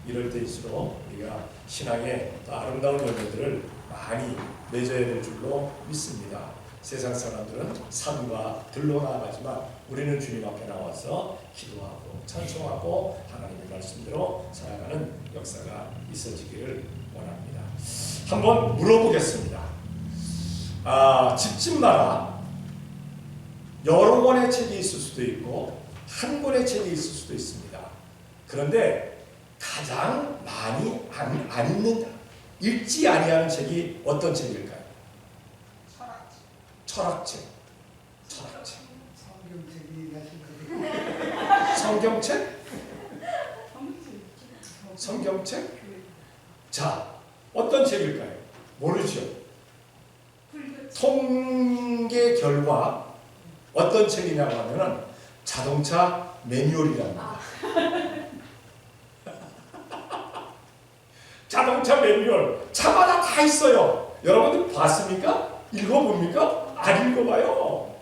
이럴 때일수록 우리가 신앙의 또 아름다운 열매들을 많이 맺어야 될 줄로 믿습니다. 세상 사람들은 산과 들로 나아가지만 우리는 주님 앞에 나와서 기도하고 찬송하고 하나님의 말씀대로 살아가는 역사가 있어지기를 원합니다. 한번 물어보겠습니다. 집집 마다 여러 권의 책이 있을 수도 있고 한 권의 책이 있을 수도 있습니다. 그런데 가장 많이 안 읽지 아니하는 책이 어떤 책일까요? 철학책. 성경책? 성경책? 자, 어떤 책일까요? 모르죠. 통계 결과 어떤 책이냐고 하면은 자동차 매뉴얼이랍니다. 자동차 매뉴얼 차마다 다 있어요. 여러분들 봤습니까? 읽어봅니까? 안 읽어봐요.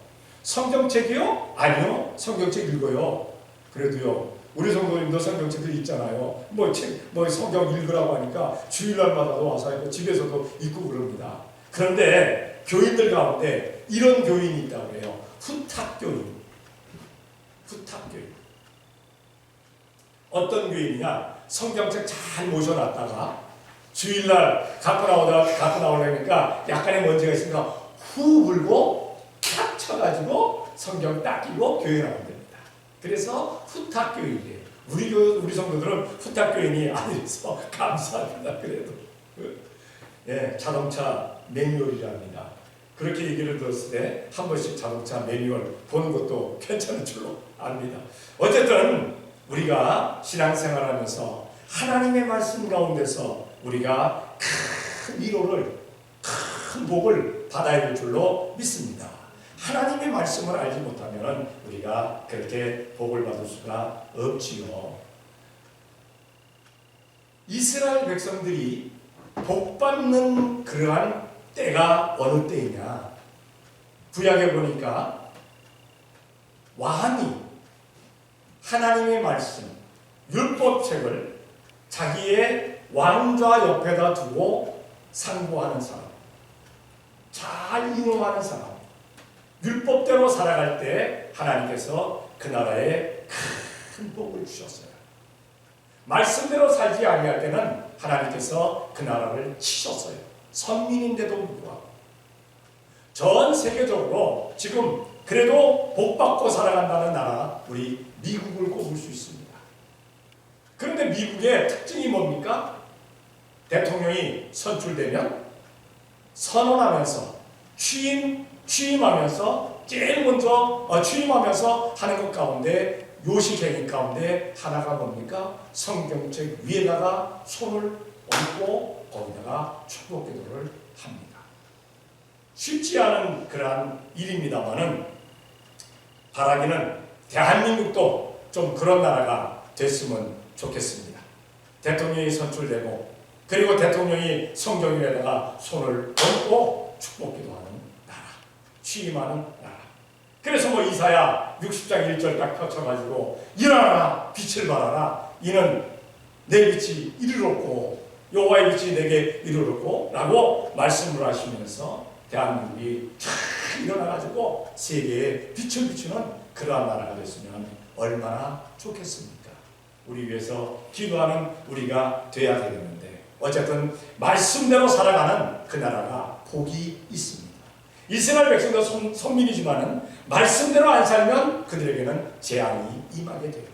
성경책이요? 아니요. 성경책 읽어요. 그래도요. 우리 성도님도 성경책들 있잖아요. 뭐 성경 읽으라고 하니까 주일날마다도 와서 집에서도 읽고 그럽니다. 그런데 교인들 가운데 이런 교인이 있다고 해요. 후탁교인. 어떤 교인이냐? 성경책 잘 모셔놨다가 주일날 갖고 나오려니까 약간의 먼지가 있으니까 후 불고 탁 쳐가지고 성경 딱 끼고 교회 나오면 됩니다. 그래서 후탁교인이에요. 우리 성도들은 후탁교인이 아니라서 감사합니다. 그래도 예, 자동차 매뉴얼이랍니다. 그렇게 얘기를 들었을 때 한 번씩 자동차 매뉴얼 보는 것도 괜찮은 줄로 압니다. 어쨌든 우리가 신앙생활하면서 하나님의 말씀 가운데서 우리가 큰 위로를, 큰 복을 받아야 될 줄로 믿습니다. 하나님의 말씀을 알지 못하면 우리가 그렇게 복을 받을 수가 없지요. 이스라엘 백성들이 복받는 그러한 때가 어느 때이냐? 구약에 보니까 왕이 하나님의 말씀, 율법책을 자기의 왕좌 옆에다 두고 상고하는 사람, 잘 인용하는 사람, 율법대로 살아갈 때 하나님께서 그 나라에 큰 복을 주셨어요. 말씀대로 살지 아니할 때는 하나님께서 그 나라를 치셨어요. 선민인데도 불구하고. 전 세계적으로 지금 그래도 복받고 살아간다는 나라, 우리 미국을 꼽을 수 있습니다. 그런데 미국의 특징이 뭡니까? 대통령이 선출되면 선언하면서 취임하면서 제일 먼저 취임하면서 하는 것 가운데 요식행위 가운데 하나가 뭡니까? 성경책 위에다가 손을 얹고 거기다가 축복 기도를 합니다. 쉽지 않은 그러한 일입니다만은 바라기는 대한민국도 좀 그런 나라가 됐으면 좋겠습니다. 대통령이 선출되고 그리고 대통령이 성경 위에다가 손을 얹고 축복 기도하는 나라, 취임하는 나라. 그래서 뭐 이사야 60장 1절 딱 펼쳐가지고 일어나라 빛을 발하라 이는 내 빛이 이르렀고 여호와의 빛이 내게 이르렀고 라고 말씀을 하시면서 대한민국이 잘 일어나가지고 세계에 빛을 비추는 그러한 나라가 됐으면 얼마나 좋겠습니까? 우리 위해서 기도하는 우리가 돼야 되겠는데 어쨌든 말씀대로 살아가는 그 나라가 복이 있습니다. 이스라엘 백성도 선민이지만은 말씀대로 안 살면 그들에게는 재앙이 임하게 돼요.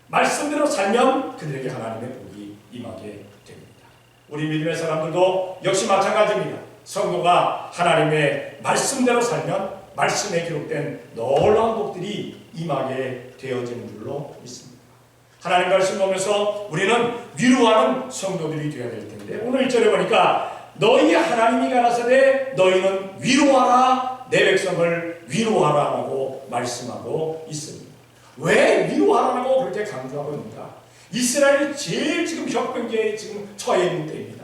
말씀대로 살면 그들에게 하나님의 복이 임하게 됩니다. 우리 믿음의 사람들도 역시 마찬가지입니다. 성도가 하나님의 말씀대로 살면 말씀에 기록된 놀라운 복들이 임하게 되어지는 줄로 믿습니다. 하나님 말씀 보면서 우리는 위로하는 성도들이 되어야 될 텐데 오늘 1절에 보니까 너희 하나님이 가라사대 너희는 위로하라 내 백성을 위로하라 라고 말씀하고 있습니다. 왜 위로하라고 그렇게 강조하고 있는가? 이스라엘이 제일 지금 격변기에 지금 처해 있는 때입니다.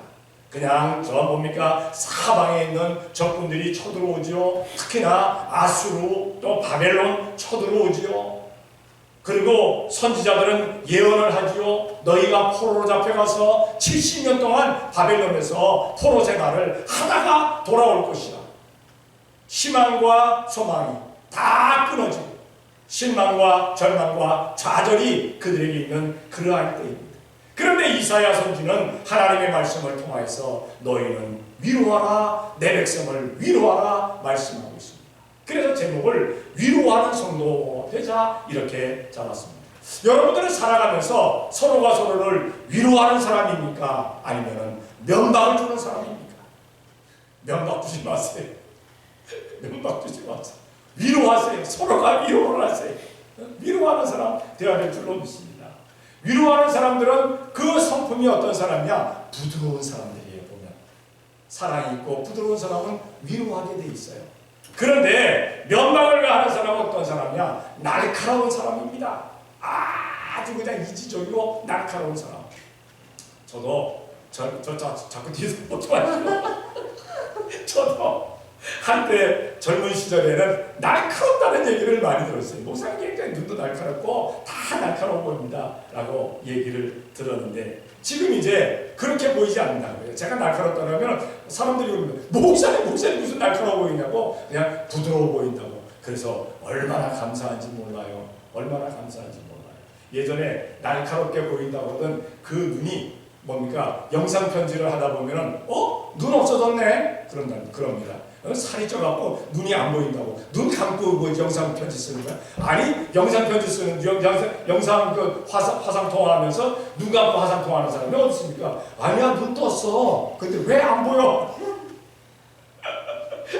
그냥 저 뭡니까 사방에 있는 적군들이 쳐들어오죠. 특히나 아수르 또 바벨론 쳐들어오죠. 그리고 선지자들은 예언을 하지요. 너희가 포로로 잡혀가서 70년 동안 바벨론에서 포로 생활을 하다가 돌아올 것이라. 희망과 소망이 다 끊어지고 실망과 절망과 좌절이 그들에게 있는 그러한 때입니다. 그런데 이사야 선지는 하나님의 말씀을 통하여서 너희는 위로하라, 내 백성을 위로하라 말씀하고 있습니다. 그래서 제목을 위로하는 성도 되자 이렇게 잡았습니다. 여러분들은 살아가면서 서로가 서로를 위로하는 사람입니까? 아니면 면박을 주는 사람입니까? 면박 주지 마세요. 면박 주지 마세요. 위로하세요. 서로가 위로를 하세요. 위로하는 사람 되어야 될 줄로 믿습니다. 위로하는 사람들은 그 성품이 어떤 사람이야? 부드러운 사람들이에요. 보면 사랑이 있고 부드러운 사람은 위로하게 돼 있어요. 그런데 면박을 가하는 사람은 어떤 사람이야? 날카로운 사람입니다. 아주 그냥 이지적이고 날카로운 사람. 저도 자꾸 뒤에서 보지 마시고 저도 한때 젊은 시절에는 날카롭다는 얘기를 많이 들었어요. 목사님 굉장히 눈도 날카롭고 다 날카로워 보입니다 라고 얘기를 들었는데 지금 이제 그렇게 보이지 않는다고요. 제가 날카롭다고 하면 사람들이 목사님 무슨 날카로워 보이냐고 그냥 부드러워 보인다고. 그래서 얼마나 감사한지 몰라요. 얼마나 감사한지 몰라요. 예전에 날카롭게 보인다고 하던 그 눈이 뭡니까? 영상 편지를 하다 보면은 눈 없어졌네? 그럽니다. 살이 쪄갖고 눈이 안 보인다고. 눈 감고 뭐 영상 편지 쓰는 거야? 아니 영상 편지 쓰는 영상 그 화상 통화하면서 눈 감고 화상 통화하는 사람이 어디 있습니까? 아니야 눈 떴어. 근데 왜 안 보여?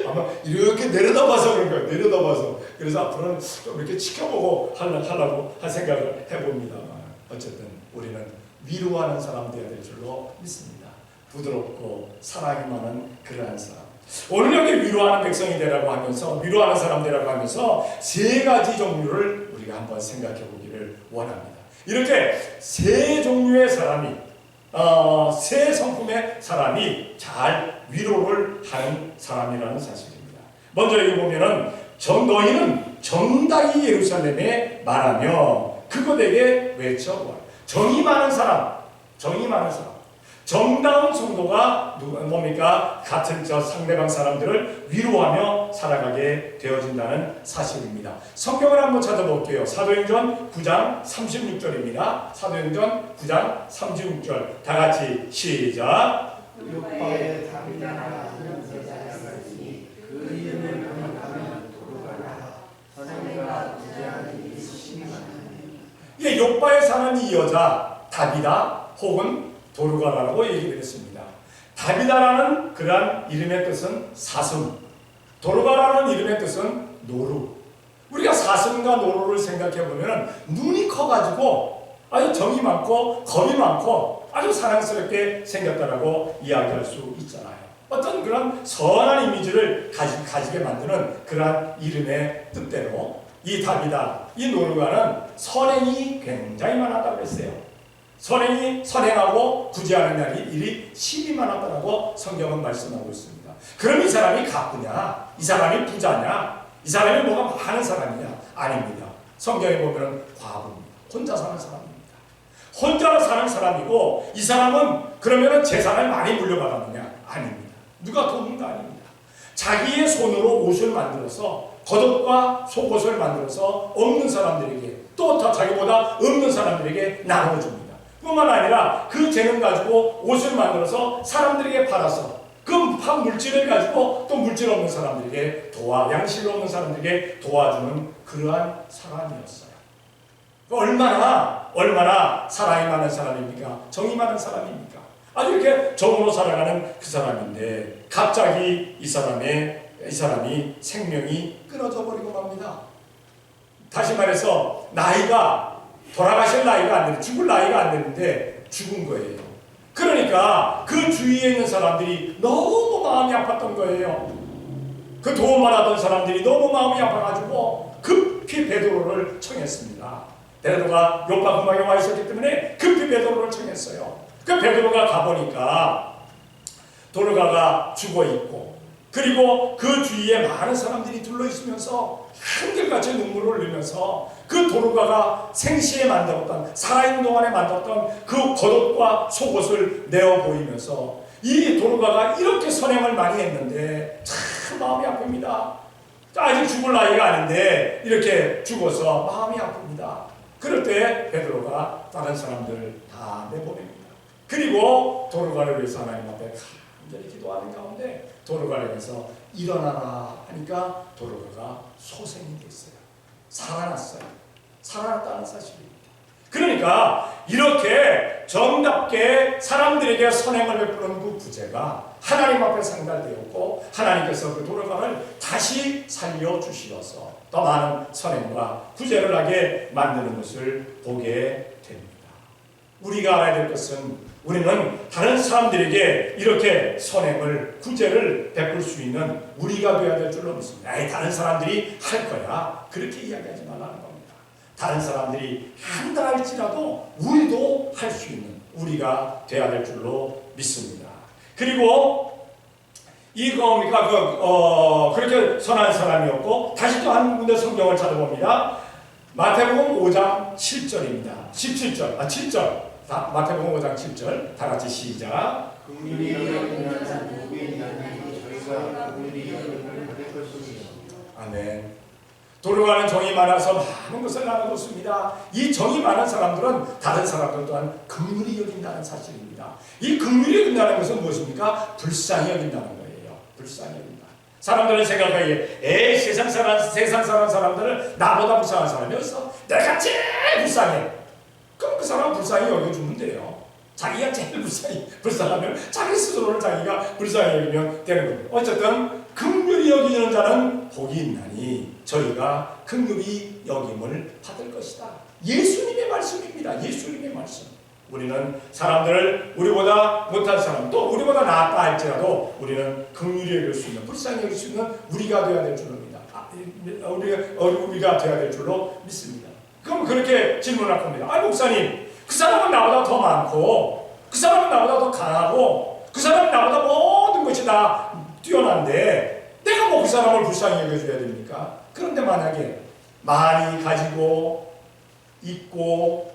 아마 이렇게 내려다봐서 그런 거예요. 내려다봐서. 그래서 앞으로는 좀 이렇게 지켜보고 하려고 한 생각을 해봅니다만 어쨌든 우리는 위로하는 사람 되어야 될 줄로 믿습니다. 부드럽고 사랑이 많은 그러한 사람. 오늘 여기 위로하는 백성이 되라고 하면서 위로하는 사람 되라고 하면서 세 가지 종류를 우리가 한번 생각해 보기를 원합니다. 이렇게 세 종류의 사람이 세 성품의 사람이 잘 위로를 하는 사람이라는 사실입니다. 먼저 여기 보면은 너희는 정당히 예루살렘에 말하며 그곳에게 외쳐 정이 많은 사람, 정이 많은 사람. 정다운 성도가 뭡니까? 같은 상대방 사람들을 위로하며 살아가게 되어진다는 사실입니다. 성경을 한번 찾아볼게요. 사도행전 9장 36절입니다. 사도행전 9장 36절 다 같이 시작. 요파에 다비다라 하는 여자가 있으니 그 이름을 번역하면 도로가라. 선생님과 구제하는 일이 심히 많으니. 예, 요파에 사는 이 여자 다비다 혹은 도르가라고 얘기를 했습니다. 다비다라는 그러한 이름의 뜻은 사슴, 도르가라는 이름의 뜻은 노루. 우리가 사슴과 노루를 생각해 보면 눈이 커가지고 아주 정이 많고 겁이 많고 아주 사랑스럽게 생겼다라고 이야기할 수 있잖아요. 어떤 그런 선한 이미지를 가지게 만드는 그러한 이름의 뜻대로 이 다비다, 이 노루가는 선행이 굉장히 많았다고 했어요. 선행하고 구제하는 일이 심히 많았다고 성경은 말씀하고 있습니다. 그럼 이 사람이 가쁘냐? 이 사람이 부자냐? 이 사람이 뭐가 많은 사람이냐? 아닙니다. 성경에 보면 과부입니다. 혼자 사는 사람입니다. 혼자 사는 사람이고 이 사람은 그러면 재산을 많이 물려받았느냐? 아닙니다. 누가 도운 거 아닙니다. 자기의 손으로 옷을 만들어서 겉옷과 속옷을 만들어서 없는 사람들에게 또 더 자기보다 없는 사람들에게 나눠줍니다. 뿐만 아니라 그 재능 가지고 옷을 만들어서 사람들에게 팔아서 그 판 물질을 가지고 또 물질 없는 사람들에게 양실 없는 사람들에게 도와주는 그러한 사람이었어요. 얼마나 사랑이 많은 사람입니까? 정이 많은 사람입니까? 아주 이렇게 정으로 살아가는 그 사람인데 갑자기 이 사람이 생명이 끊어져 버리고 맙니다. 다시 말해서 돌아가실 나이가 안 되는데 죽을 나이가 안 되는데 죽은 거예요. 그러니까 그 주위에 있는 사람들이 너무 마음이 아팠던 거예요. 그 도움만 하던 사람들이 너무 마음이 아파가지고 급히 베드로를 청했습니다. 베드로가 요파 근방에 와 있었기 때문에 급히 베드로를 청했어요. 그 베드로가 가보니까 도르가가 죽어있고 그리고 그 주위에 많은 사람들이 둘러있으면서 한결같이 눈물을 흘리면서 그 도르가가 생시에 만들었던, 살아있는 동안에 만들었던 그 겉옷과 속옷을 내어 보이면서 이 도르가가 이렇게 선행을 많이 했는데 참 마음이 아픕니다. 아직 죽을 나이가 아닌데 이렇게 죽어서 마음이 아픕니다. 그럴 때 베드로가 다른 사람들 다 내보냅니다. 그리고 도르가를 위해서 하나님 앞에 간절히 기도하는 가운데 도르가를 위해서 일어나라 하니까 도르가가 소생이 됐어요. 살아났어요. 살아났다는 사실입니다. 그러니까 이렇게 정답게 사람들에게 선행을 베푸는 그 부제가 하나님 앞에 상달되었고 하나님께서 그 도르가를 다시 살려주시어서 더 많은 선행과 구제를 하게 만드는 것을 보게 됩니다. 우리가 알아야 될 것은 우리는 다른 사람들에게 이렇게 선행을 구제를 베풀 수 있는 우리가 되어야 될 줄로 믿습니다. 다른 사람들이 할 거야 그렇게 이야기하지 말라는 겁니다. 다른 사람들이 한다 할지라도 우리도 할 수 있는 우리가 되어야 될 줄로 믿습니다. 그리고 그렇게 선한 사람이었고 다시 또 한 군데 성경을 찾아봅니다. 마태복음 5장 7절입니다. 7절. 마태복음 5장 7절 다 같이 시작. 긍휼히 여기는 복이 있나니 저희가 긍휼히 여김을 받을 것이니라. 아멘. 도르가는 정이 많아서 많은 것을 나눠줬습니다. 이 정이 많은 사람들은 다른 사람들 또한 긍휼히 여긴다는 사실입니다. 이 긍휼히 여긴다는 것은 무엇입니까? 불쌍히 여긴다는 거예요. 불쌍히 여긴다. 사람들은 생각하기에 세상 사람들은 나보다 불쌍한 사람이 없어. 내가 제일 불쌍해. 그럼 그 사람 불쌍히 여겨주면 돼요. 자기가 제일 불쌍하면 자기 스스로를 자기가 불쌍히 여기면 되는 겁니다. 어쨌든 긍휼히 여기는 자는 복이 있나니 저희가 긍휼히 여김을 받을 것이다. 예수님의 말씀입니다. 예수님의 말씀. 우리는 사람들을 우리보다 못한 사람 또 우리보다 낫다 할지라도 우리는 긍휼히 여길 수 있는 불쌍히 여길 수 있는 우리가 되어야 될 줄로 믿습니다. 우리가 되어야 될 줄로 믿습니다. 그럼 그렇게 질문할 겁니다. 목사님 그 사람은 나보다 더 많고 그 사람은 나보다 더 강하고 그 사람은 나보다 모든 것이 다 뛰어난데 내가 뭐 그 사람을 불쌍히 여겨줘야 됩니까? 그런데 만약에 많이 가지고 있고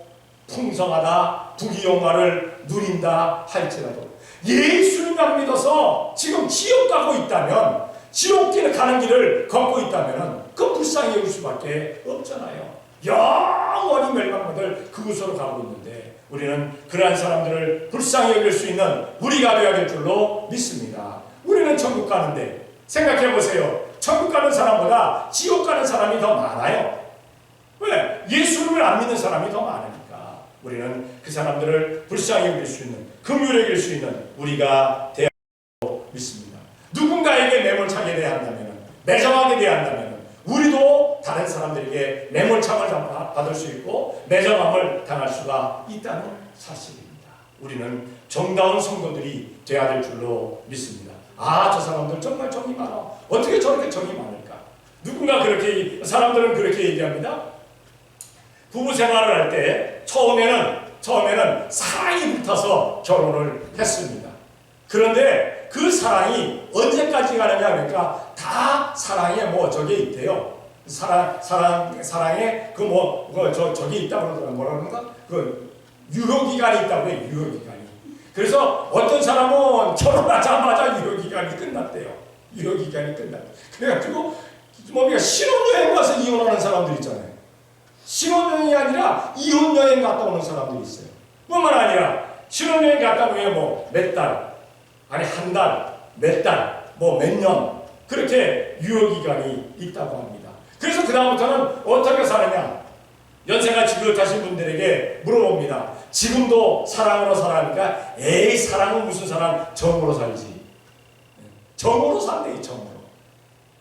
풍성하다 부귀영화를 누린다 할지라도 예수님만 믿어서 지금 지옥 가고 있다면 지옥길 가는 길을 걷고 있다면 그 불쌍히 여길 수밖에 없잖아요. 영원히 멸망받을 그곳으로 가고 있는데 우리는 그러한 사람들을 불쌍히 여길 수 있는 우리가 되어야 될 줄로 믿습니다. 우리는 천국 가는데 생각해 보세요. 천국 가는 사람보다 지옥 가는 사람이 더 많아요. 왜? 예수님을 안 믿는 사람이 더 많으니까 우리는 그 사람들을 불쌍히 여길 수 있는 긍휼히 여길 수 있는 우리가 되어야 될 줄로 믿습니다. 누군가에게 매몰차게 대한다면 매정하게 대한다면 우리도 다른 사람들에게 매몰참을 받을 수 있고 매정함을 당할 수가 있다는 사실입니다. 우리는 정다운 성도들이 되어야 될 줄로 믿습니다. 저 사람들 정말 정이 많아. 어떻게 저렇게 정이 많을까? 누군가 사람들은 그렇게 얘기합니다. 부부 생활을 할 때 처음에는 사랑이 불타서 결혼을 했습니다. 그런데 그 사랑이 언제까지 가느냐 그러니까 다 사랑에 저게 있대요. 사랑에 저게 있다고 그러더라고요. 뭐라 그런가? 유효기간이 있다고 해요. 유효기간이. 그래서 어떤 사람은 결혼하자마자 유효기간이 끝났대요. 유효기간이 끝났대요. 그래가지고 신혼여행 가서 이혼하는 사람들 있잖아요. 신혼여행이 아니라 이혼여행 갔다 오는 사람들이 있어요. 뿐만 아니라 신혼여행 갔다 오면 몇 달, 아니 한 달, 몇 달, 몇 년 그렇게 유효기간이 있다고 합니다. 그래서 그 다음부터는 어떻게 사느냐? 연세가 지긋하신 분들에게 물어봅니다. 지금도 사랑으로 살아니까 사랑은 무슨 사랑? 정으로 살지. 정으로 산대. 정으로.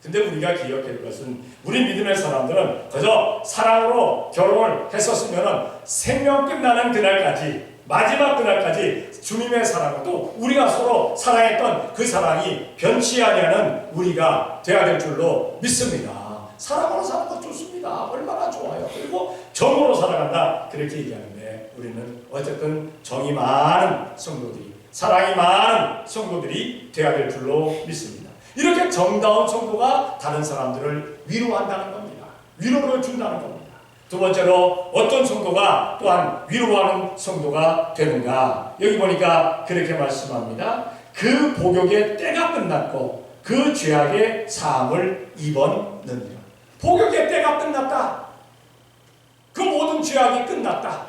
근데 우리가 기억해야 할 것은 우리 믿음의 사람들은 그저 사랑으로 결혼을 했었으면 생명 끝나는 그날까지 마지막 그날까지 주님의 사랑을 또 우리가 서로 사랑했던 그 사랑이 변치 아니하는 우리가 되어야 될 줄로 믿습니다. 사랑으로 사는 것 좋습니다. 얼마나 좋아요. 그리고 정으로 살아간다 그렇게 얘기하는데 우리는 어쨌든 정이 많은 성도들이 사랑이 많은 성도들이 되어야 될 줄로 믿습니다. 이렇게 정다운 성도가 다른 사람들을 위로한다는 겁니다. 위로를 준다는 겁니다. 두 번째로 어떤 성도가 또한 위로하는 성도가 되는가? 여기 보니까 그렇게 말씀합니다. 그 복역의 때가 끝났고 그 죄악의 사함을 입었느니라. 복역의 때가 끝났다. 그 모든 죄악이 끝났다.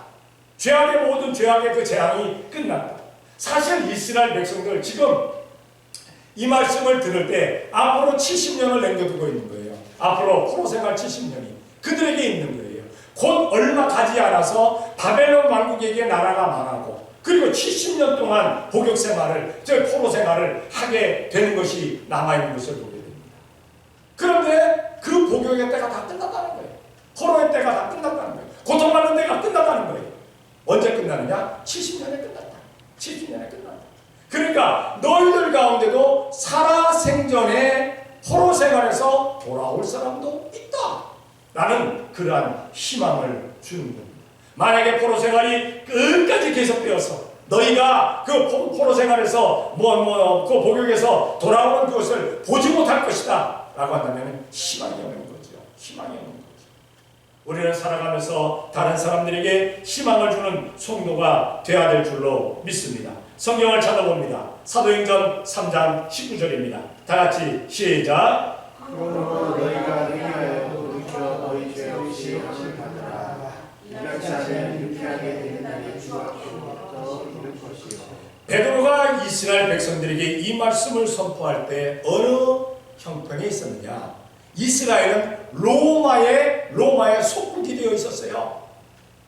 죄악의 모든 죄악의 그 재앙이 끝났다. 사실 이스라엘 백성들 지금 이 말씀을 들을 때 앞으로 70년을 남겨두고 있는 거예요. 앞으로 포로 생활 70년이 그들에게 있는 거예요. 곧 얼마 가지 않아서 바벨론 왕국에게 나라가 망하고 그리고 70년 동안 복역 생활을, 포로 생활을 하게 되는 것이 남아있는 것을 보게 됩니다. 그런데 그 복역의 때가 다 끝났다는 거예요. 포로의 때가 다 끝났다는 거예요. 고통받는 때가 끝났다는 거예요. 언제 끝나느냐? 70년에 끝났다. 70년에 끝났다. 그러니까 너희들 가운데도 살아생전에 포로 생활에서 돌아올 사람도 있다. 라는 그러한 희망을 주는 겁니다. 만약에 포로 생활이 끝까지 계속되어서 너희가 그 포로 생활에서 그 복역에서 돌아오는 그것을 보지 못할 것이다 라고 한다면 희망이 없는 거죠. 희망이 없는 거죠. 우리는 살아가면서 다른 사람들에게 희망을 주는 성도가 되어야 될 줄로 믿습니다. 성경을 찾아봅니다. 사도행전 3장 19절입니다. 다 같이 시작. 그러므로 너희가 회개하여 돌이켜 너희 죄 없이 함을 받으라. 이같이 하면 유쾌하게 되는 날이 주 앞으로부터 이를 것이요. 베드로가 이스라엘 백성들에게 이 말씀을 선포할 때 어느 형편에 있었느냐? 이스라엘은 로마의 속국이 되어 있었어요.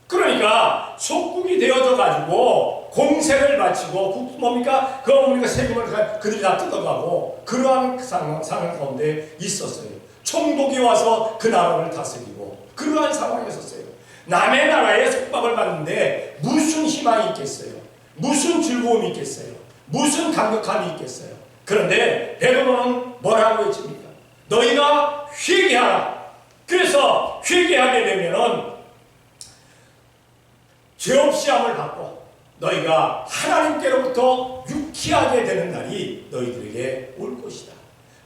그러니까 속국이 되어져 가지고 공세를 마치고 그러니까 세금을 그들이 다 뜯어가고 그러한 상황 가운데 있었어요. 총독이 와서 그 나라를 다스리고 그러한 상황에 있었어요. 남의 나라에 속박을 받는데 무슨 희망이 있겠어요? 무슨 즐거움이 있겠어요? 무슨 감격함이 있겠어요? 그런데 베드로는 뭐라고 했습니까? 너희가 회개하라. 그래서 회개하게 되면은 죄 없이 함을 받고 너희가 하나님께로부터 유쾌하게 되는 날이 너희들에게 올 것이다.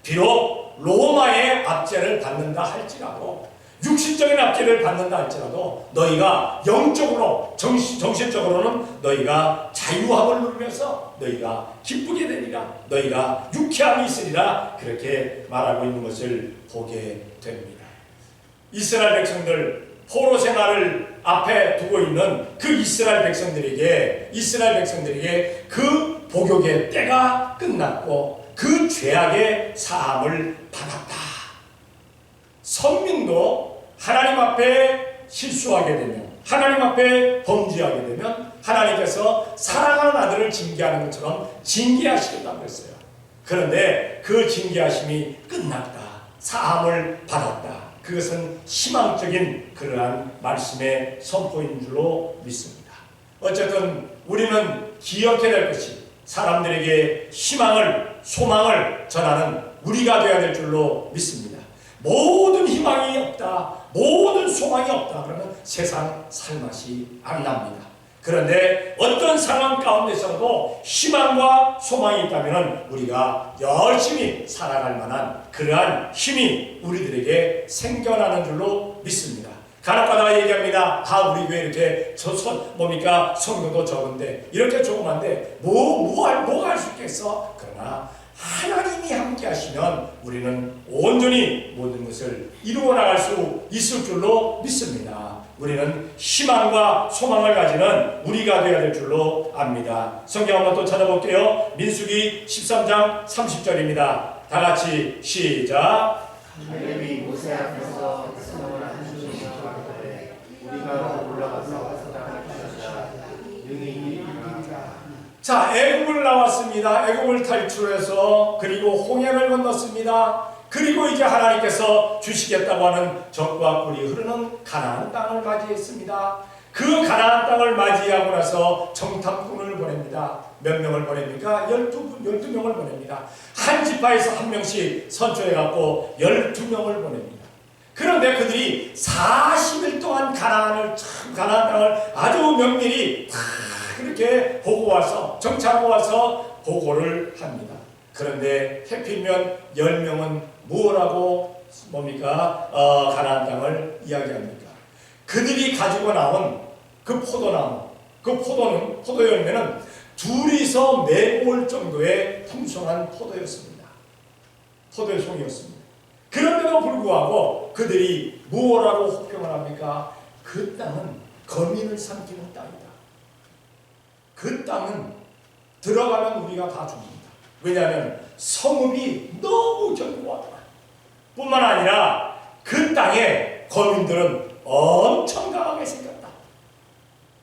비록 로마의 압제를 받는다 할지라도 육신적인 압제를 받는다 할지라도 너희가 영적으로 정신적으로는 너희가 자유함을 누리면서 너희가 기쁘게 되리라. 너희가 유쾌함이 있으리라. 그렇게 말하고 있는 것을 보게 됩니다. 이스라엘 백성들 포로 생활을 앞에 두고 있는 그 이스라엘 백성들에게 그 복역의 때가 끝났고 그 죄악의 사함을 받았다. 선민도 하나님 앞에 실수하게 되면, 하나님 앞에 범죄하게 되면 하나님께서 사랑하는 아들을 징계하는 것처럼 징계하시겠다고 했어요. 그런데 그 징계하심이 끝났다. 사함을 받았다. 그것은 희망적인 그러한 말씀의 선포인 줄로 믿습니다. 어쨌든 우리는 기억해야 될 것이 사람들에게 희망을, 소망을 전하는 우리가 되어야 될 줄로 믿습니다. 모든 희망이 없다, 모든 소망이 없다 그러면 세상 살맛이 안 납니다. 그런데 어떤 상황 가운데서도 희망과 소망이 있다면 우리가 열심히 살아갈 만한 그러한 힘이 우리들에게 생겨나는 줄로 믿습니다. 간혹가다가 얘기합니다. 우리 교회 이렇게 성도도 적은데 이렇게 조그만데 뭐가 할 수 있겠어? 그러나 하나님이 함께 하시면 우리는 온전히 모든 것을 이루어 나갈 수 있을 줄로 믿습니다. 우리는 희망과 소망을 가지는 우리가 되어야 될 줄로 압니다. 성경 한번 또 찾아볼게요. 민수기 13장 30절입니다. 다 같이 시작. 하나님이 모세 앞에서 백성을 한 주님 정하되 우리가 올라가서 땅을 주셨다. 능히 이르리라. 자, 애굽을 나왔습니다. 애굽을 탈출해서 그리고 홍해를 건넜습니다. 그리고 이제 하나님께서 주시겠다고 하는 적과 꿀이 흐르는 가나안 땅을 맞이했습니다. 그 가나안 땅을 맞이하고 나서 정탐꾼을 보냅니다. 몇 명을 보냅니까? 12명을 보냅니다. 한 지파에서 한 명씩 선초해갖고 12명을 보냅니다. 그런데 그들이 40일 동안 가나안 땅을 아주 면밀히 다 그렇게 보고 와서 정착하고 와서 보고를 합니다. 그런데 해필이면 10명은 뭐라고 뭡니까? 가나안 땅을 이야기합니까? 그들이 가지고 나온 그 포도나무, 그 포도 열매는 둘이서 메고 올 정도의 풍성한 포도였습니다. 포도의 송이였습니다. 그런데도 불구하고 그들이 무엇라고 혹평을 합니까? 그 땅은 거민을 삼키는 땅이다. 그 땅은 들어가면 우리가 다 죽는다. 왜냐하면 성읍이 너무 견고하다. 뿐만 아니라 그 땅에 거민들은 엄청 강하게 생겼다.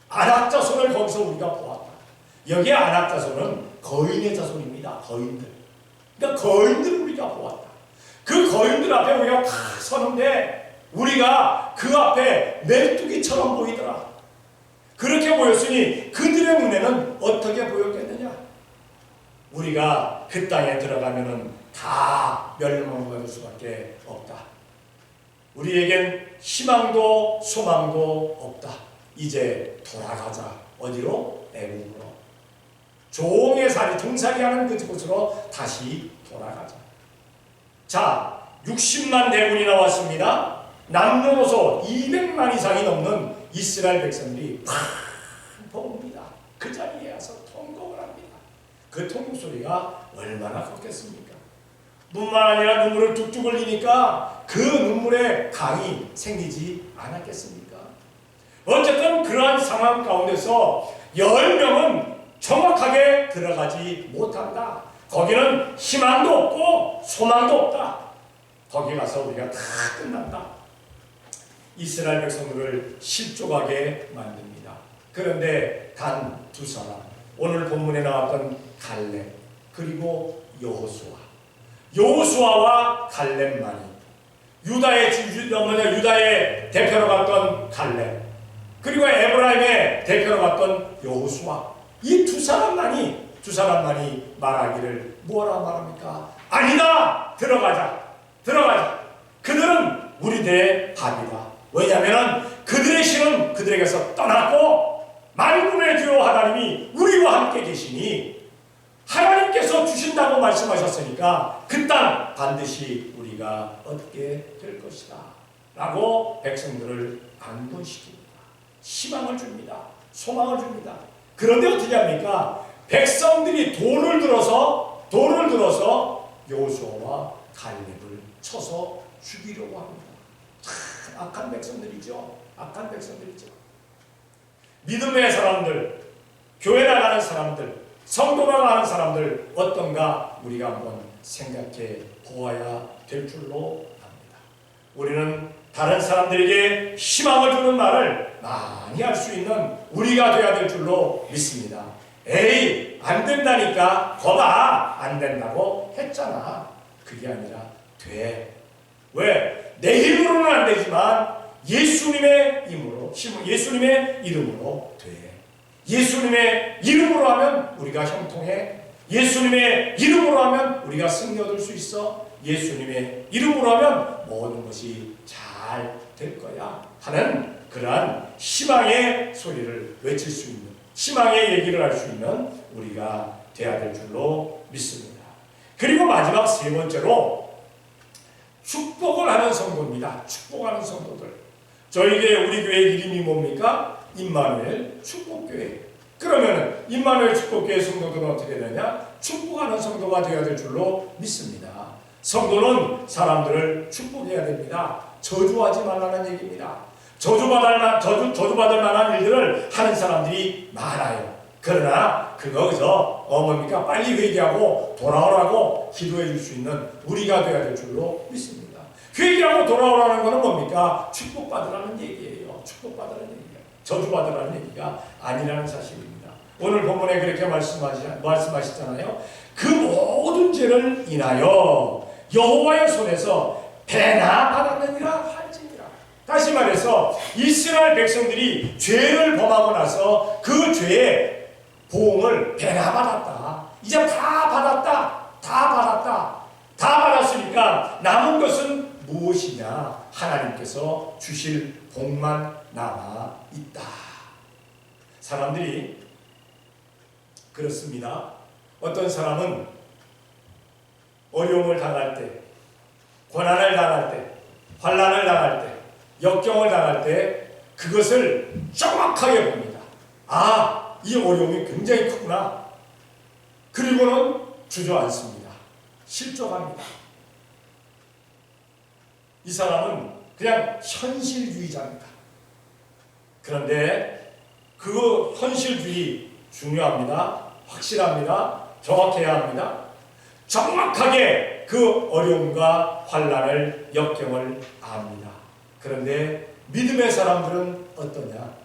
아낙 자손을 거기서 우리가 보았다. 여기에 아낙 자손은 거인의 자손입니다. 거인들. 그러니까 거인들을 우리가 보았다. 그 거인들 앞에 우리가 다 서는데 우리가 그 앞에 메뚜기처럼 보이더라. 그렇게 보였으니 그들의 눈에는 어떻게 보였겠느냐? 우리가 그 땅에 들어가면은 다 멸망받을 수밖에 없다. 우리에겐 희망도 소망도 없다. 이제 돌아가자. 어디로? 애국으로. 종의 살이 등살이하는 그곳으로 다시 돌아가자. 자, 60만 대군이 나왔습니다. 남녀노소 200만 이상이 넘는 이스라엘 백성들이 펑펑입니다. 그 자리에 와서 통곡을 합니다. 그 통곡 소리가 얼마나 컸겠습니까? 뿐만 아니라 눈물을 뚝뚝 흘리니까 그 눈물에 강이 생기지 않았겠습니까? 어쨌든 그러한 상황 가운데서 10명은 정확하게 들어가지 못한다. 거기는 희망도 없고 소망도 없다. 거기 가서 우리가 다 끝난다. 이스라엘 백성들을 실족하게 만듭니다. 그런데 단 두 사람, 오늘 본문에 나왔던 갈렙 그리고 여호수아와 갈렙만이 유다의 대표로 갔던 갈렙 그리고 에브라임의 대표로 갔던 여호수아, 이 두 사람만이 말하기를 뭐라 말합니까? 아니다! 들어가자. 그들은 우리들의 밥이다. 왜냐하면 그들의 신은 그들에게서 떠났고 만군의 주 하나님이 우리와 함께 계시니 하나님께서 주신다고 말씀하셨으니까 그 땅 반드시 우리가 얻게 될 것이다 라고 백성들을 안도시킵니다. 희망을 줍니다. 소망을 줍니다. 그런데 어떻게 합니까? 백성들이 돌을 들어서 여호수아와 갈렙을 쳐서 죽이려고 합니다. 참 악한 백성들이죠. 믿음의 사람들, 교회 나가는 사람들, 성도가 가는 사람들 어떤가 우리가 한번 생각해 보아야 될 줄로 압니다. 우리는 다른 사람들에게 희망을 주는 말을 많이 할 수 있는 우리가 되어야 될 줄로 믿습니다. 에이, 안 된다니까. 거봐, 안 된다고 했잖아. 그게 아니라 돼. 왜? 내 힘으로는 안 되지만 예수님의 이름으로 돼. 예수님의 이름으로 하면 우리가 형통해. 예수님의 이름으로 하면 우리가 승리 얻을 수 있어. 예수님의 이름으로 하면 모든 것이 잘 될 거야 하는 그러한 희망의 소리를 외칠 수 있는, 희망의 얘기를 할 수 있는 우리가 되어야 될 줄로 믿습니다. 그리고 마지막 세 번째로 축복을 하는 성도입니다. 축복하는 성도들. 저희 교회, 우리 교회 이름이 뭡니까? 임마누엘 축복교회. 그러면 임마누엘 축복교회 성도들은 어떻게 되냐? 축복하는 성도가 되어야 될 줄로 믿습니다. 성도는 사람들을 축복해야 됩니다. 저주하지 말라는 얘기입니다. 저주받을 만한 일들을 하는 사람들이 많아요. 그러나 그거서 뭡니까? 빨리 회개하고 돌아오라고 기도해 줄 수 있는 우리가 되어야 될 줄로 믿습니다. 회개하고 돌아오라는 것은 뭡니까? 축복받으라는 얘기예요. 축복받으라는 얘기예요. 저주받으라는 얘기가 아니라는 사실입니다. 오늘 본문에 그렇게 말씀하시잖아요. 그 모든 죄를 인하여 여호와의 손에서 배나 받았느니라 할지니라. 다시 말해서 이스라엘 백성들이 죄를 범하고 나서 그 죄의 보응을 배나 받았다. 이제 다 받았으니까 남은 것은 무엇이냐? 하나님께서 주실 복만 남아 있다. 사람들이 그렇습니다. 어떤 사람은 어려움을 당할 때, 고난을 당할 때, 환난을 당할 때, 역경을 당할 때 그것을 정확하게 봅니다. 아, 이 어려움이 굉장히 크구나. 그리고는 주저앉습니다. 실족합니다. 이 사람은 그냥 현실주의자입니다. 그런데 그 현실주의 중요합니다. 확실합니다. 정확해야 합니다. 정확하게 그 어려움과 환난을 역경을 압니다. 그런데 믿음의 사람들은 어떠냐?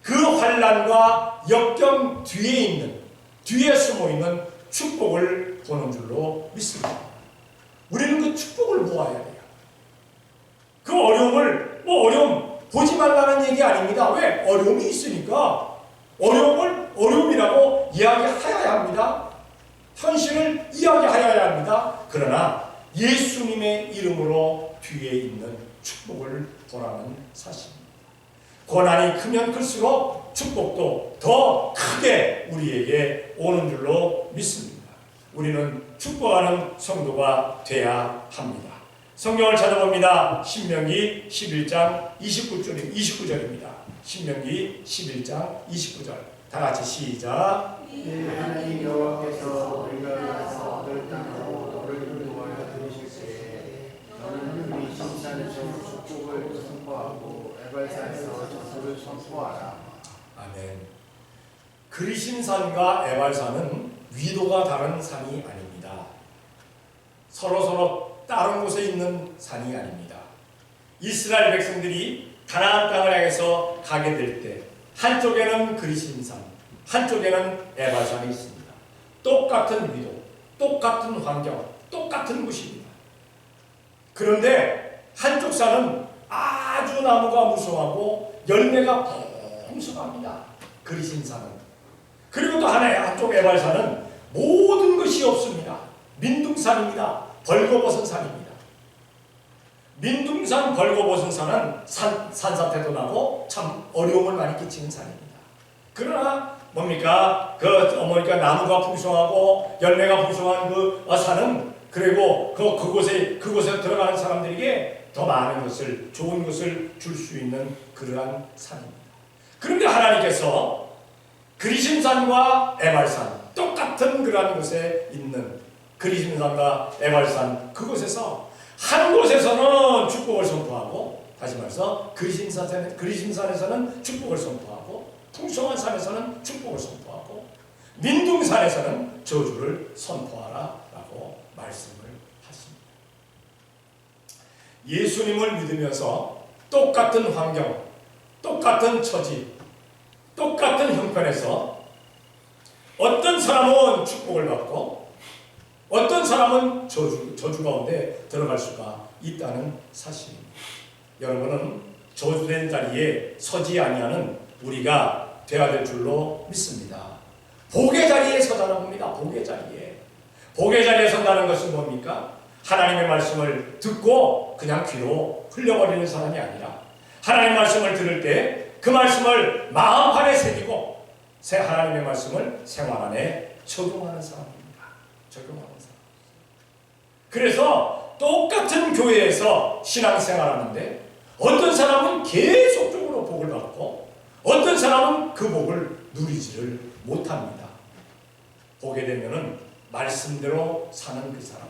그 환난과 역경 뒤에 숨어 있는 축복을 보는 줄로 믿습니다. 우리는 그 축복을 보아야 돼요. 그 어려움을 어려움 보지 말라는 얘기 아닙니다. 왜? 어려움이 있으니까 어려움을 어려움이라고 이야기하여야 합니다. 현실을 이야기하여야 합니다. 그러나 예수님의 이름으로 뒤에 있는 축복을 보라는 사실입니다. 고난이 크면 클수록 축복도 더 크게 우리에게 오는 줄로 믿습니다. 우리는 축복하는 성도가 돼야 합니다. 성경을 찾아봅니다. 신명기 11장 29절입니다. 신명기 11장 29절. 다 같이 시작. 하나님 여호와께서 우리가 가서 얻을 땅으로 너를 인도하여 들으실 때에 너는 우리 신산에서 축복을 선포하고 에발산에서 저주를 선포하라. 아멘. 그리심산과 에발산은 위도가 다른 산이 아닙니다. 서로 다른 곳에 있는 산이 아닙니다. 이스라엘 백성들이 가나안 땅을 향해서 가게 될 때 한쪽에는 그리심산, 한쪽에는 에발산이 있습니다. 똑같은 위도, 똑같은 환경, 똑같은 곳입니다. 그런데 한쪽 산은 아주 나무가 무성하고 열매가 풍성합니다. 그리심산은. 그리고 또 한쪽 에발산은 모든 것이 없습니다. 민둥산입니다. 벌거벗은 산입니다. 민둥산 벌거벗은 산은 산사태도 나고 참 어려움을 많이 끼치는 산입니다. 그러나 뭡니까? 나무가 풍성하고 열매가 풍성한 그 산은 그리고 그곳에 들어가는 사람들에게 더 많은 것을, 좋은 것을 줄 수 있는 그러한 산입니다. 그런데 하나님께서 그리심산과 에발산, 똑같은 그러한 곳에 있는 그리심산과 에발산, 그곳에서 한 곳에서는 축복을 선포하고, 다시 말해서 그리심산에서는 축복을 선포하고, 풍성한 산에서는 축복을 선포하고, 민둥산에서는 저주를 선포하라 라고 말씀을 하십니다. 예수님을 믿으면서 똑같은 환경, 똑같은 처지, 똑같은 형편에서 어떤 사람은 축복을 받고 어떤 사람은 저주 가운데 들어갈 수가 있다는 사실입니다. 여러분은 저주된 자리에 서지 아니하는 우리가 되어야 될 줄로 믿습니다. 복의 자리에 서자는 겁니다. 복의 자리에 선다는 것은 뭡니까? 하나님의 말씀을 듣고 그냥 귀로 흘려버리는 사람이 아니라 하나님의 말씀을 들을 때 그 말씀을 마음판에 새기고 하나님의 말씀을 생활 안에 적용하는 사람입니다. 그래서 똑같은 교회에서 신앙생활하는데 어떤 사람은 계속적으로 복을 받고 어떤 사람은 그 복을 누리지를 못합니다. 보게 되면은 말씀대로 사는 그 사람,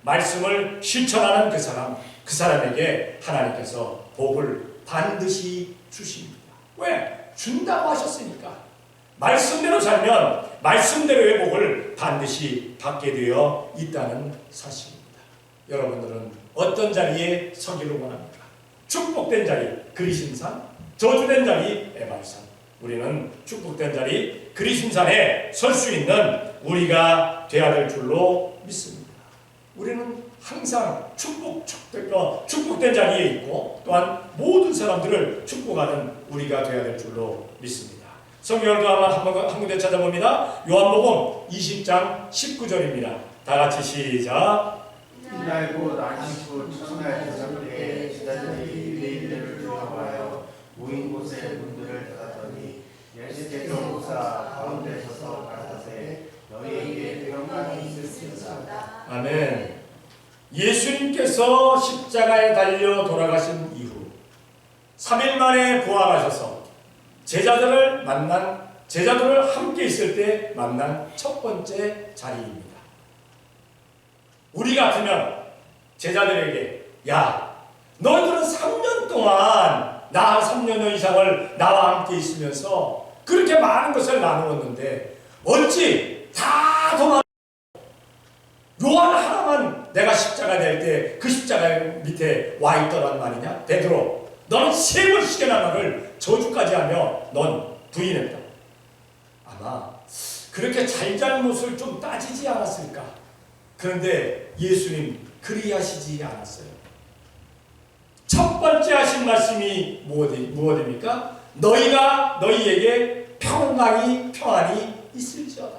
말씀을 실천하는 그 사람에게 하나님께서 복을 반드시 주십니다. 왜? 준다고 하셨으니까. 말씀대로 살면 말씀대로의 복을 반드시 받게 되어 있다는 사실입니다. 여러분들은 어떤 자리에 서기를 원합니까? 축복된 자리 그리심산, 저주된 자리 에발산. 우리는 축복된 자리 그리심산에 설 수 있는 우리가 되어야 될 줄로 믿습니다. 우리는 항상 축복된 자리에 있고 또한 모든 사람들을 축복하는 우리가 되어야 될 줄로 믿습니다. 성경을 또 한 군데 찾아봅니다. 요한복음 20장 19절입니다. 다 같이 시작. 이날 곧 안식 후 첫날 저녁에 제자들이 유대인들을 불러와여 모인 곳에 문들을 닫았더니 예수께서 오사 가운데 서서 가라사대 너희에게 평강이 있을지어다. 아멘. 예수님께서 십자가에 달려 돌아가신 이후 3일 만에 부활하셔서 제자들을 함께 있을 때 만난 첫 번째 자리입니다. 우리 같으면 제자들에게 야, 너희들은 3년 동안 나 3년 이상을 나와 함께 있으면서 그렇게 많은 것을 나누었는데 어찌 다 도망 요한 하나만 내가 십자가 될 때 그 십자가 밑에 와 있더란 말이냐? 베드로, 너는 3번씩이나 나를 저주까지 하며 넌 부인했다. 아마 그렇게 잘잘못을 좀 따지지 않았을까? 그런데 예수님 그리하시지 않았어요. 첫 번째 하신 말씀이 무엇입니까? 너희에게 평안이 있을지어다.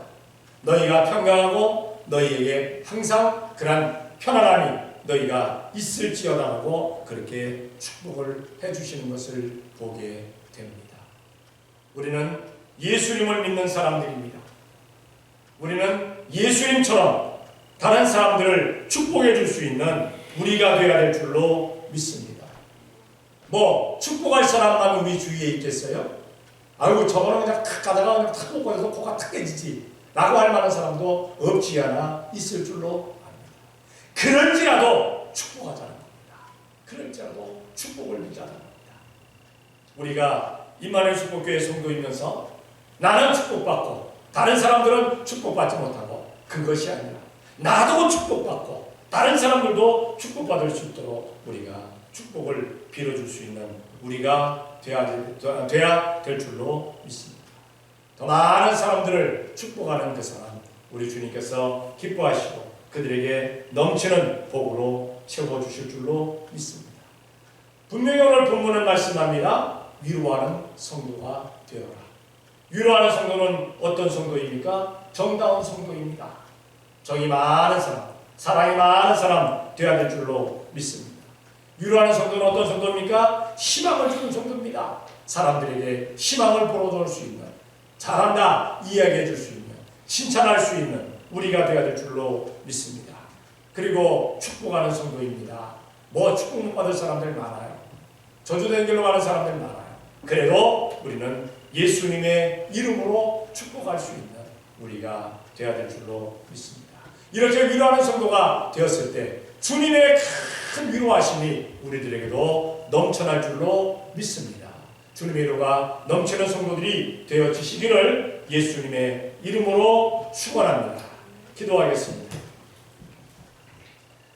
너희가 평강하고 너희에게 항상 그런 편안함이 너희가 있을지어다라고 그렇게 축복을 해주시는 것을 보게 됩니다. 우리는 예수님을 믿는 사람들입니다. 우리는 예수님처럼 다른 사람들을 축복해 줄 수 있는 우리가 되어야 될 줄로 믿습니다. 뭐 축복할 사람만 우리 주위에 있겠어요? 아이고 저거는 그냥 탁 가다가 그냥 탁 먹고 해서 코가 탁 깨지지 라고 할 만한 사람도 없지 않아 있을 줄로 압니다. 그럴지라도 축복하자는 겁니다. 그럴지라도 축복을 비자는 겁니다. 우리가 임마누엘 축복교회 성도이면서 나는 축복받고 다른 사람들은 축복받지 못하고 그것이 아니라 나도 축복받고 다른 사람들도 축복받을 수 있도록 우리가 축복을 빌어줄 수 있는 우리가 돼야 될 줄로 믿습니다. 더 많은 사람들을 축복하는 그 사람 우리 주님께서 기뻐하시고 그들에게 넘치는 복으로 채워주실 줄로 믿습니다. 분명히 오늘 본문은 말씀합니다. 위로하는 성도가 되어라. 위로하는 성도는 어떤 성도입니까? 정다운 성도입니다. 정이 많은 사람, 사랑이 많은 사람 되어야 될 줄로 믿습니다. 위로하는 성도는 어떤 성도입니까? 희망을 주는 성도입니다. 사람들에게 희망을 불어넣을 수 있는, 잘한다 이야기해 줄 수 있는, 칭찬할 수 있는 우리가 되어야 될 줄로 믿습니다. 그리고 축복하는 성도입니다. 뭐 축복 받을 사람들 많아요. 저주된 길로 가는 사람들 많아요. 그래도 우리는 예수님의 이름으로 축복할 수 있는 우리가 되어야 될 줄로 믿습니다. 이렇게 위로하는 성도가 되었을 때 주님의 큰 위로하심이 우리들에게도 넘쳐날 줄로 믿습니다. 주님의 위로가 넘치는 성도들이 되어지시기를 예수님의 이름으로 축원합니다. 기도하겠습니다.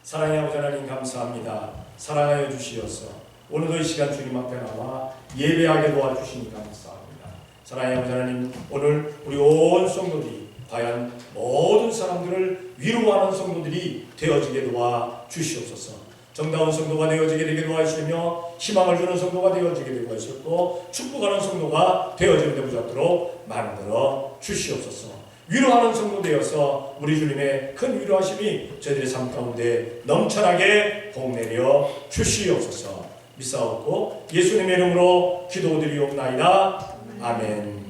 사랑의 아버지 하나님 감사합니다. 사랑하여 주시어서 오늘도 이 시간 주님 앞에 나와 예배하게 도와주시니 감사합니다. 사랑의 아버지 하나님, 오늘 우리 온 성도들이 과연 모든 사람들을 위로하는 성도들이 되어지게 도와주시옵소서. 정다운 성도가 되게 도와주시며 희망을 주는 성도가 되어지게 도와주셨고 축복하는 성도가 되어지는 데 붙잡도록 만들어 주시옵소서. 위로하는 성도 되어서 우리 주님의 큰 위로하심이 저희들의 삶 가운데 넘쳐나게 복내려 주시옵소서. 믿사옵고 예수님의 이름으로 기도드리옵나이다. 아멘.